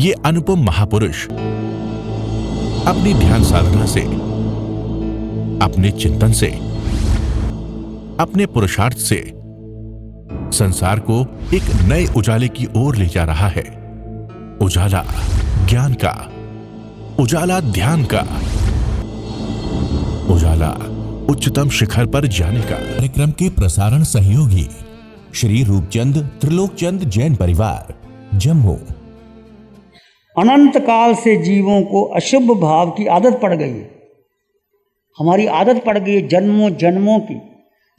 ये अनुपम महापुरुष अपनी ध्यान साधना से, अपने चिंतन से, अपने पुरुषार्थ से संसार को एक नए उजाले की ओर ले जा रहा है। उजाला ज्ञान का, उजाला ध्यान का, उजाला उच्चतम शिखर पर जाने का। कार्यक्रम के प्रसारण सहयोगी श्री रूपचंद त्रिलोकचंद जैन परिवार, जम्मू। अनंत काल से जीवों को अशुभ भाव की आदत पड़ गई है। हमारी आदत पड़ गई है जन्मों जन्मों की।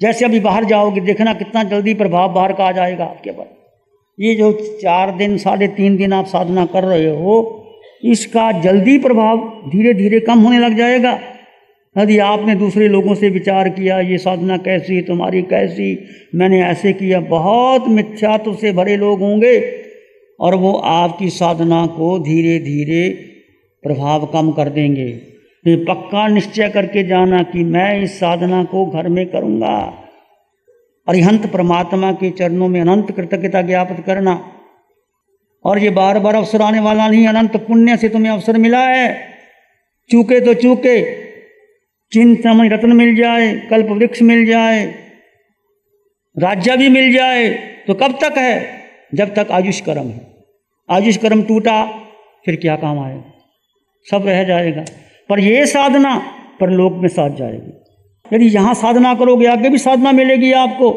जैसे अभी बाहर जाओगे, देखना कितना जल्दी प्रभाव बाहर का आ जाएगा आपके पर। ये जो 4 दिन 3.5 दिन आप साधना कर रहे हो, इसका जल्दी प्रभाव धीरे धीरे कम होने लग जाएगा। यदि आपने दूसरे लोगों से विचार किया, ये साधना कैसी, तुम्हारी कैसी, मैंने ऐसे किया, बहुत मिथ्यात्व से भरे लोग होंगे और वो आपकी साधना को धीरे धीरे प्रभाव कम कर देंगे। ये पक्का निश्चय करके जाना कि मैं इस साधना को घर में करूँगा। अरिहंत परमात्मा के चरणों में अनंत कृतज्ञता ज्ञापित करना। और ये बार बार अवसर आने वाला नहीं, अनंत पुण्य से तुम्हें अवसर मिला है। चूके तो चूके, चिंतामणि रत्न मिल जाए, कल्प वृक्ष मिल जाए, राज्य भी मिल जाए, तो कब तक है? जब तक आयुष कर्म है। आयुष कर्म टूटा फिर क्या काम आएगा? सब रह जाएगा। पर ये साधना परलोक में साथ जाएगी। यदि यहाँ साधना करोगे, आगे भी साधना मिलेगी आपको।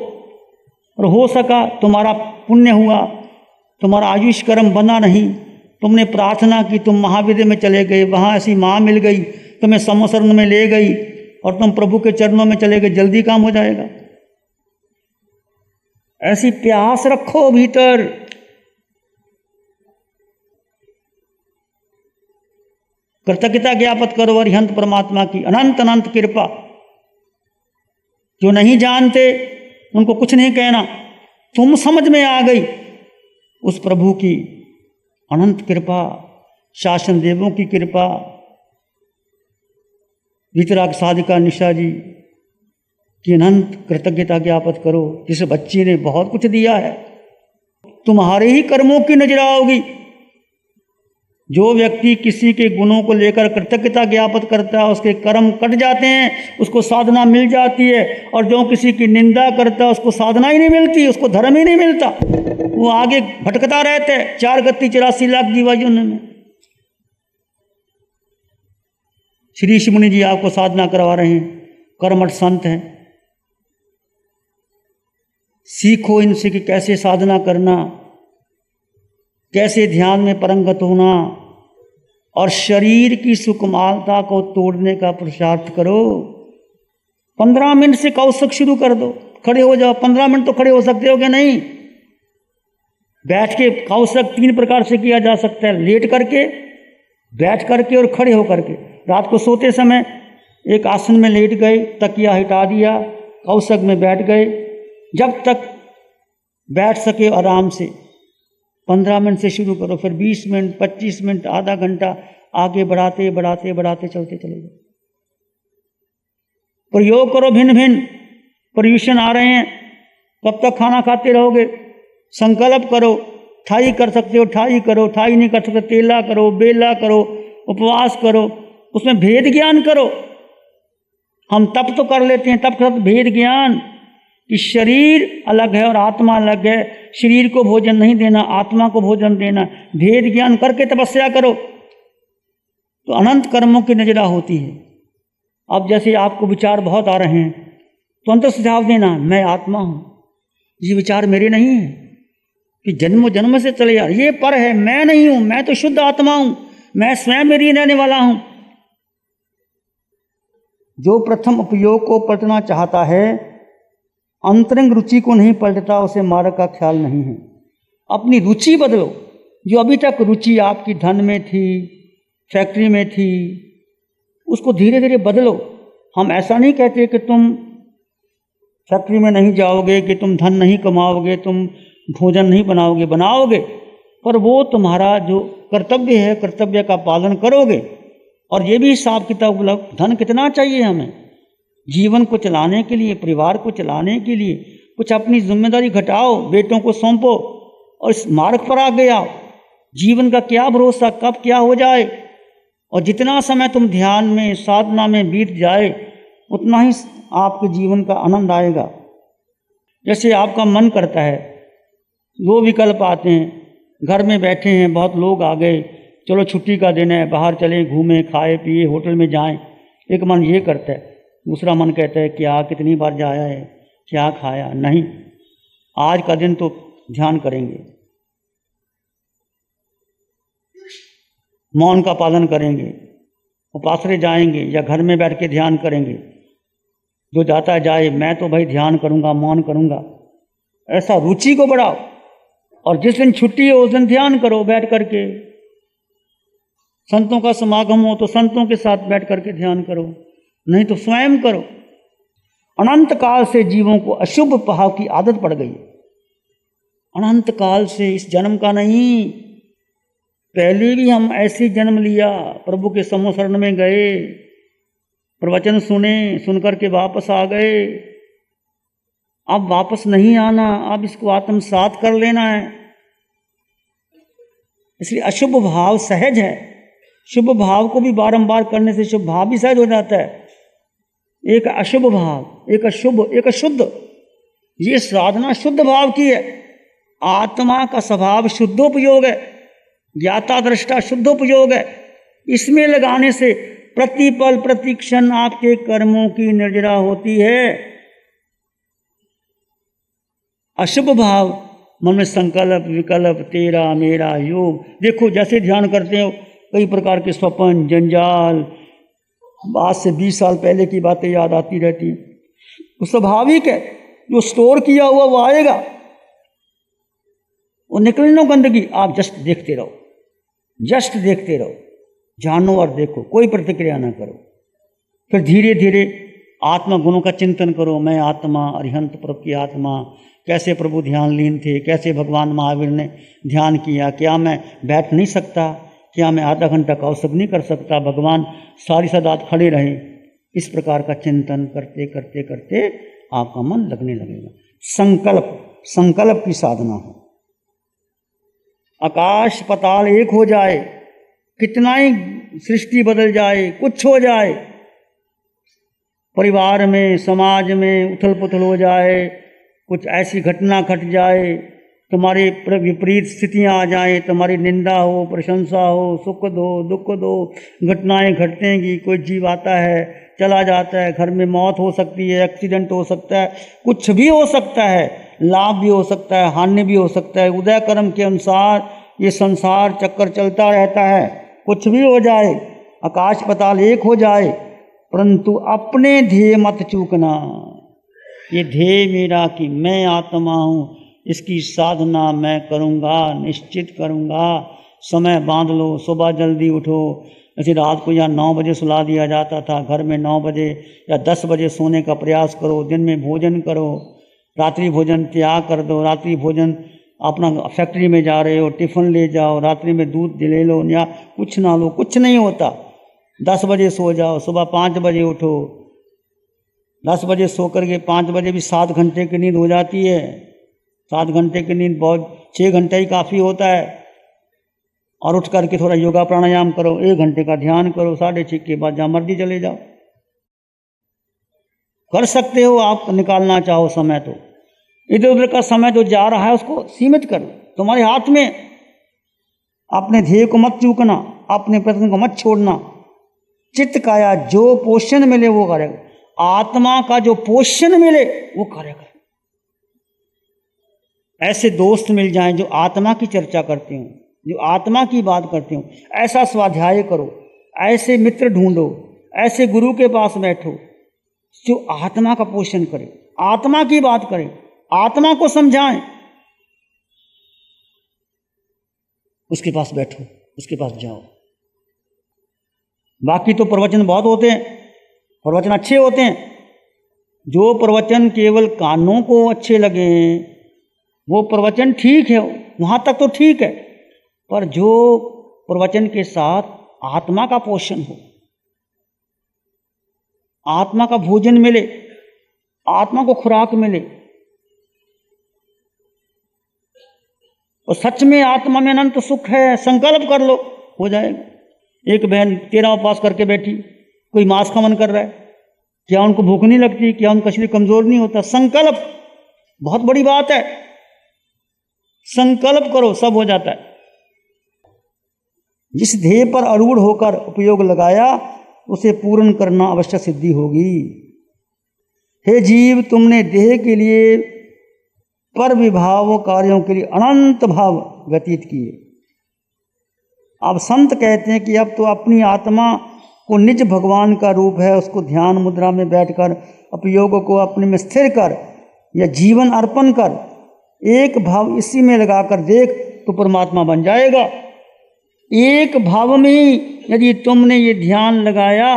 और हो सका तुम्हारा पुण्य हुआ, तुम्हारा आयुष कर्म बना नहीं, तुमने प्रार्थना की, तुम महाविद्य में चले गए, वहाँ ऐसी माँ मिल गई, तुम्हें समशरण में ले गई और तुम प्रभु के चरणों में चले गए, जल्दी काम हो जाएगा। ऐसी प्यास रखो भीतर। कृतज्ञता ज्ञापित करो अरिहंत परमात्मा की अनंत अनंत कृपा। जो नहीं जानते उनको कुछ नहीं कहना, तुम समझ में आ गई उस प्रभु की अनंत कृपा, शासन देवों की कृपा। वितराग साधिका निशा जी की अनंत कृतज्ञता ज्ञापित करो, जिस बच्ची ने बहुत कुछ दिया है। तुम्हारे ही कर्मों की नजर आओगी। जो व्यक्ति किसी के गुणों को लेकर कृतज्ञता ज्ञापित करता है, उसके कर्म कट जाते हैं, उसको साधना मिल जाती है। और जो किसी की निंदा करता है, उसको साधना ही नहीं मिलती, उसको धर्म ही नहीं मिलता, वो आगे भटकता रहता है 4 गति 84 लाख जीवायुन में। श्री ऋषि मुनि जी आपको साधना करवा रहे हैं, कर्मठ संत हैं। सीखो इनसे कि कैसे साधना करना, कैसे ध्यान में परंगत होना, और शरीर की सुकुमारता को तोड़ने का पुरुषार्थ करो। 15 मिनट से कौशक शुरू कर दो, खड़े हो जाओ। 15 मिनट तो खड़े हो सकते हो क्या? नहीं। बैठ के कौशक 3 प्रकार से किया जा सकता है, लेट करके, बैठ करके और खड़े होकर के। रात को सोते समय एक आसन में लेट गए, तकिया हटा दिया, कौशक में बैठ गए। जब तक बैठ सके आराम से 15 मिनट से शुरू करो, फिर 20 मिनट, 25 मिनट, आधा घंटा आगे बढ़ाते बढ़ाते बढ़ाते चलते चले जाओ। प्रयोग करो भिन्न भिन्न। पर्यूषण आ रहे हैं, कब तक खाना खाते रहोगे? संकल्प करो। ठाई कर सकते हो ठाई करो, ठाई नहीं कर सकते तेला करो, बेला करो, उपवास करो, उसमें भेद ज्ञान करो। हम तप तो कर लेते हैं, तप कर भेद ज्ञान कि शरीर अलग है और आत्मा अलग है। शरीर को भोजन नहीं देना, आत्मा को भोजन देना। भेद ज्ञान करके तपस्या करो तो अनंत कर्मों की नजरा होती है। अब जैसे आपको विचार बहुत आ रहे हैं तो अंतर सुझाव देना, मैं आत्मा हूँ, ये विचार मेरे नहीं है कि जन्म जन्म से चले यार, ये पर है, मैं नहीं हूँ, मैं तो शुद्ध आत्मा हूँ, मैं स्वयं मेरी रहने वाला हूँ। जो प्रथम उपयोग को पलटना चाहता है, अंतरंग रुचि को नहीं पलटता, उसे मार्ग का ख्याल नहीं है। अपनी रुचि बदलो। जो अभी तक रुचि आपकी धन में थी, फैक्ट्री में थी, उसको धीरे धीरे बदलो। हम ऐसा नहीं कहते कि तुम फैक्ट्री में नहीं जाओगे, कि तुम धन नहीं कमाओगे, तुम भोजन नहीं बनाओगे, बनाओगे, पर वो तुम्हारा जो कर्तव्य है, कर्तव्य का पालन करोगे। और ये भी हिसाब किताब उपलब्ध, धन कितना चाहिए हमें जीवन को चलाने के लिए, परिवार को चलाने के लिए। कुछ अपनी जिम्मेदारी घटाओ, बेटों को सौंपो और इस मार्ग पर आगे आओ। जीवन का क्या भरोसा, कब क्या हो जाए। और जितना समय तुम ध्यान में, साधना में बीत जाए, उतना ही आपके जीवन का आनंद आएगा। जैसे आपका मन करता है, दो विकल्प आते हैं, घर में बैठे हैं, बहुत लोग आ गए, चलो छुट्टी का दिन है, बाहर चलें, घूमें, खाए पिए, होटल में जाएं। एक मन ये करता है, दूसरा मन कहता है क्या कितनी बार जाया है, क्या खाया। नहीं, आज का दिन तो ध्यान करेंगे, मौन का पालन करेंगे, उपासरे जाएंगे या घर में बैठ के ध्यान करेंगे। जो जाता जाए, मैं तो भाई ध्यान करूंगा, मौन करूंगा। ऐसा रुचि को बढ़ाओ, और जिस दिन छुट्टी हो उस दिन ध्यान करो बैठ करके। संतों का समागम हो तो संतों के साथ बैठ करके ध्यान करो, नहीं तो स्वयं करो। अनंत काल से जीवों को अशुभ भाव की आदत पड़ गई। अनंत काल से, इस जन्म का नहीं, पहले भी हम ऐसे जन्म लिया, प्रभु के समूह शरण में गए, प्रवचन सुने, सुनकर के वापस आ गए। अब वापस नहीं आना, अब इसको आत्मसात कर लेना है। इसलिए अशुभ भाव सहज है, शुभ भाव को भी बारंबार करने से शुभ भाव भी सहज हो जाता है। एक अशुभ भाव, एक अशुभ, एक अशुद्ध, ये साधना शुद्ध भाव की है। आत्मा का स्वभाव शुद्धोपयोग है, ज्ञाता दृष्टा शुद्धोपयोग है। इसमें लगाने से प्रतिपल प्रतिक्षण आपके कर्मों की निर्जरा होती है। अशुभ भाव मन में संकल्प, विकल्प, तेरा मेरा, योग। देखो जैसे ध्यान करते हो, कई प्रकार के स्वप्न, जंजाल, आज से 20 साल पहले की बातें याद आती रहती। वो स्वाभाविक है, जो स्टोर किया हुआ वो आएगा, वो निकलने नो गंदगी। आप जस्ट देखते रहो, जस्ट देखते रहो, जानो और देखो, कोई प्रतिक्रिया ना करो। फिर धीरे धीरे आत्मा गुणों का चिंतन करो। मैं आत्मा, अरिहंत प्रभु की आत्मा, कैसे प्रभु ध्यान लीन थे, कैसे भगवान महावीर ने ध्यान किया, क्या मैं बैठ नहीं सकता, क्या मैं आधा घंटा का औसत नहीं कर सकता, भगवान सारी सदात खड़े रहे। इस प्रकार का चिंतन करते करते करते आपका मन लगने लगेगा। संकल्प, संकल्प की साधना हो। आकाश पताल एक हो जाए, कितना ही सृष्टि बदल जाए, कुछ हो जाए, परिवार में, समाज में उथल पुथल हो जाए, कुछ ऐसी घटना घट जाए, तुम्हारी विपरीत स्थितियां आ जाएं, तुम्हारी निंदा हो, प्रशंसा हो, सुख दो, दुख दो, घटनाएं घटेंगी। कोई जीव आता है, चला जाता है, घर में मौत हो सकती है, एक्सीडेंट हो सकता है, कुछ भी हो सकता है, लाभ भी हो सकता है, हानि भी हो सकता है। उदय कर्म के अनुसार ये संसार चक्कर चलता रहता है। कुछ भी हो जाए, आकाश पताल एक हो जाए, परंतु अपने ध्येय मत चूकना। ये ध्येय मेरा कि मैं आत्मा हूँ, इसकी साधना मैं करूँगा, निश्चित करूँगा। समय बांध लो, सुबह जल्दी उठो। ऐसे रात को या 9 बजे सुला दिया जाता था, घर में 9 बजे या 10 बजे सोने का प्रयास करो। दिन में भोजन करो, रात्रि भोजन त्याग कर दो। रात्रि भोजन अपना फैक्ट्री में जा रहे हो, टिफ़िन ले जाओ, रात्रि में दूध ले लो या कुछ ना लो, कुछ नहीं होता। 10 बजे सो जाओ, सुबह 5 बजे उठो। 10 बजे सो करके 5 बजे भी 7 घंटे की नींद हो जाती है। 7 घंटे की नींद बहुत, 6 घंटे ही काफ़ी होता है। और उठ करके थोड़ा योगा प्राणायाम करो, 1 घंटे का ध्यान करो, 6:30 के बाद जहाँ मर्जी चले जाओ। कर सकते हो आप, निकालना चाहो समय तो। इधर उधर का समय जो जा रहा है उसको सीमित करो, तुम्हारे हाथ में। अपने ध्येय को मत चूकना, अपने प्रयत्न को मत छोड़ना। चित्त काया जो पोषण मिले वो करेगा, आत्मा का जो पोषण मिले वो करेगा। ऐसे दोस्त मिल जाएं जो आत्मा की चर्चा करते हो, जो आत्मा की बात करते हो, ऐसा स्वाध्याय करो। ऐसे मित्र ढूंढो, ऐसे गुरु के पास बैठो जो आत्मा का पोषण करे, आत्मा की बात करे, आत्मा को समझाएं। उसके पास बैठो, उसके पास जाओ। बाकी तो प्रवचन बहुत होते हैं, प्रवचन अच्छे होते हैं। जो प्रवचन केवल कानों को अच्छे लगे वो प्रवचन ठीक है, वहाँ तक तो ठीक है। पर जो प्रवचन के साथ आत्मा का पोषण हो, आत्मा का भोजन मिले, आत्मा को खुराक मिले, और सच में आत्मा में अनंत सुख है, संकल्प कर लो, हो जाएगा। एक बहन 13 उपवास करके बैठी, कोई मांस का मन कर रहा है, क्या उनको भूख नहीं लगती? क्या उनका शरीर कमजोर नहीं होता? संकल्प बहुत बड़ी बात है, संकल्प करो, सब हो जाता है। जिस ध्येय पर आरूढ़ होकर उपयोग लगाया उसे पूर्ण करना अवश्य सिद्धि होगी। हे जीव, तुमने देह के लिए पर विभाव कार्यों के लिए अनंत भाव व्यतीत किए। अब संत कहते हैं कि अब तो अपनी आत्मा को निज भगवान का रूप है, उसको ध्यान मुद्रा में बैठकर उपयोग को अपने में स्थिर कर या जीवन अर्पण कर, एक भाव इसी में लगाकर देख तो परमात्मा बन जाएगा। एक भाव में ही यदि तुमने ये ध्यान लगाया,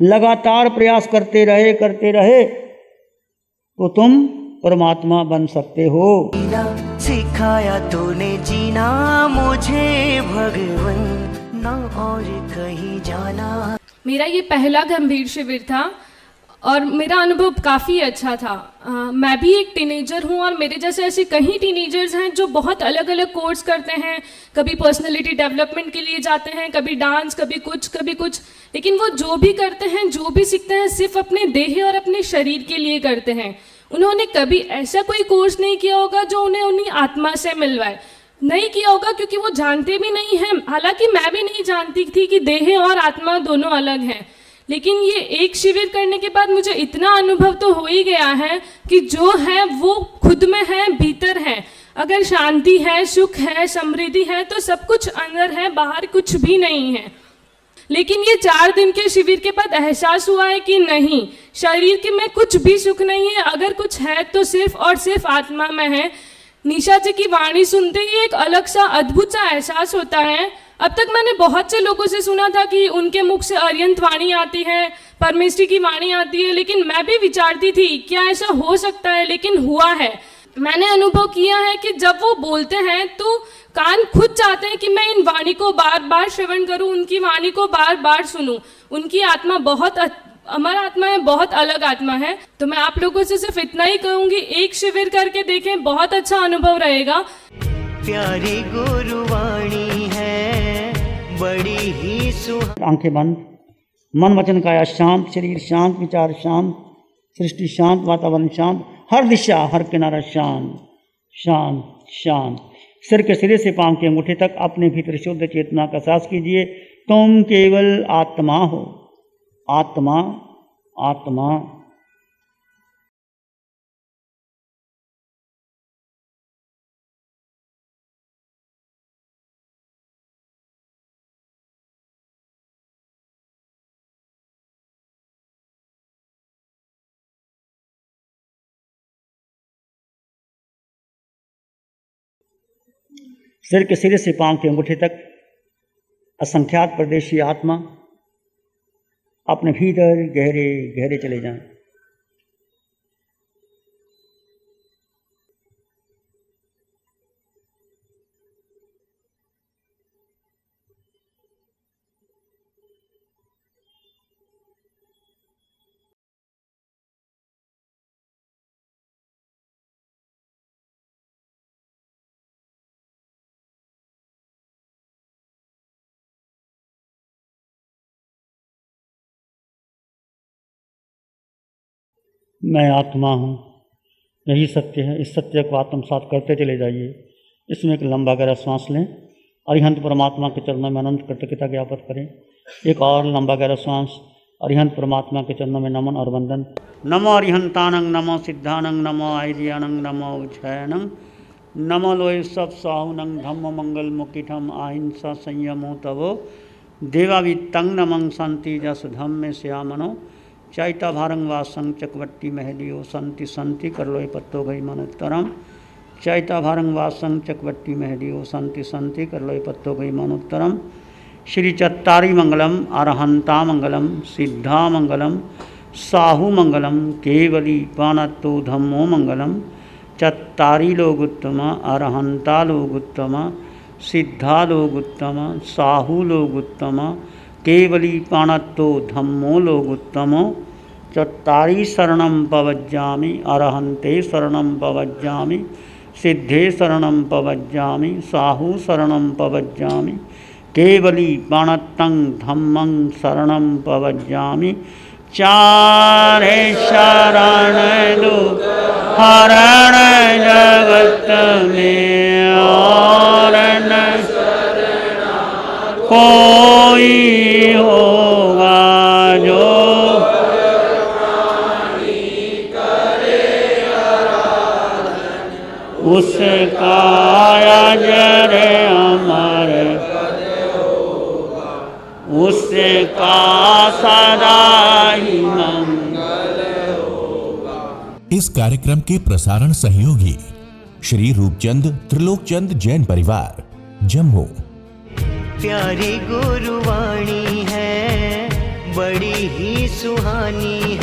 लगातार प्रयास करते रहे तो तुम परमात्मा बन सकते हो। सिखाया तूने जीना मुझे भगवन, ना और कहीं जाना। मेरा ये पहला गंभीर शिविर था और मेरा अनुभव काफ़ी अच्छा था। मैं भी एक टीनेजर हूँ और मेरे जैसे ऐसे कई टीनेजर्स हैं जो बहुत अलग अलग कोर्स करते हैं, कभी पर्सनालिटी डेवलपमेंट के लिए जाते हैं, कभी डांस, कभी कुछ, लेकिन वो जो भी करते हैं, जो भी सीखते हैं, सिर्फ अपने देह और अपने शरीर के लिए करते हैं। उन्होंने कभी ऐसा कोई कोर्स नहीं किया होगा जो उन्हें उन्हीं आत्मा से मिलवाए, नहीं किया होगा, क्योंकि वो जानते भी नहीं हैं। हालांकि मैं भी नहीं जानती थी कि देह और आत्मा दोनों अलग हैं, लेकिन ये एक शिविर करने के बाद मुझे इतना अनुभव तो हो ही गया है कि जो है वो खुद में है, भीतर है। अगर शांति है, सुख है, समृद्धि है तो सब कुछ अंदर है, बाहर कुछ भी नहीं है। लेकिन ये 4 दिन के शिविर के बाद एहसास हुआ है कि नहीं, शरीर के में कुछ भी सुख नहीं है, अगर कुछ है तो सिर्फ और सिर्फ आत्मा में है। निशा जी की वाणी सुनते ही एक अलग सा अद्भुत सा एहसास होता है। अब तक मैंने बहुत से लोगों से सुना था कि उनके मुख से अर्यंत वाणी आती है, परमेश्वरी की वाणी आती है, लेकिन मैं भी विचारती थी क्या ऐसा हो सकता है, लेकिन हुआ है। मैंने अनुभव किया है कि जब वो बोलते हैं तो कान खुद चाहते हैं कि मैं इन वाणी को बार बार श्रवण करूं, उनकी वाणी को बार बार सुनूं। उनकी आत्मा बहुत अमर आत्मा है, बहुत अलग आत्मा है। तो मैं आप लोगों से सिर्फ इतना ही कहूंगी, एक शिविर करके देखें, बहुत अच्छा अनुभव रहेगा। प्यारी गुरुवाणी है, बड़ी ही सुहानी। आंखें बंद, मन वचन काया शांत, शरीर शांत, विचार शांत, सृष्टि शांत, वातावरण शांत, हर दिशा हर किनारा शांत शांत शांत। सिर के सिरे से पांव के अंगूठे तक अपने भीतर शुद्ध चेतना का एहसास कीजिए। तुम केवल आत्मा हो, आत्मा आत्मा। सिर के सिरे से पांव के अंगूठे तक असंख्यात परदेशी आत्मा अपने भीतर गहरे गहरे चले जाएं। मैं आत्मा हूँ, यही सत्य है। इस सत्य को आत्मसात करते चले जाइए। इसमें एक लंबा गहरा सांस लें, अरिहंत परमात्मा के चरणों में अनंत कृतज्ञता ज्ञापन करें। एक और लंबा गहरा सांस, अरिहंत परमात्मा के चरणों में नमन और वंदन। नमो अरिहंतानंग, नमो सिद्धानंग, नमो आयर्यानंग, नमो उज्जयनंग, नमो लोय सब साहुनंग, धम्म मंगल मुकिठम अहिंसा संयमो तवो देवावित्तंग नमं शांति जस धम्मे श्यामनो चैता भारंग वासंग चकवट्टी महलियो संति संति करलोय पत्तो गई मनोत्तरम। चैता भारंग वासंग चकवट्टी महलियो संति संति करलोय पत्तो गई मनोत्तरम। श्री चत्तारी मंगलम, अरहंता मंगलम, सिद्धा मंगलम, साहु मंगलम, केवली पानत्तो धम्मो मंगलम। चत्तारी लोग उत्तम, अरहंता लोग उत्तम, सिद्धा लोग उत्तम, साहु लोग उत्तम, केवली पाणत्तो धम्मो लोग उत्तमो। चत्तारी शरणं पवज्जामि, अरहंते शरणं पवज्जामि, सिद्धे शरणं पवज्जामि साहु शरणं पवज्जामि केवली प्रणतं धम्मं शरणं पवज्जामि चारे शरण दो हरण जगत में और न कोई होगा जो उसका अजर अमर उसका सदा ही मंगल। इस कार्यक्रम के प्रसारण सहयोगी श्री रूपचंद त्रिलोकचंद जैन परिवार, जम्मू। प्यारी गुरुवाणी है, बड़ी ही सुहानी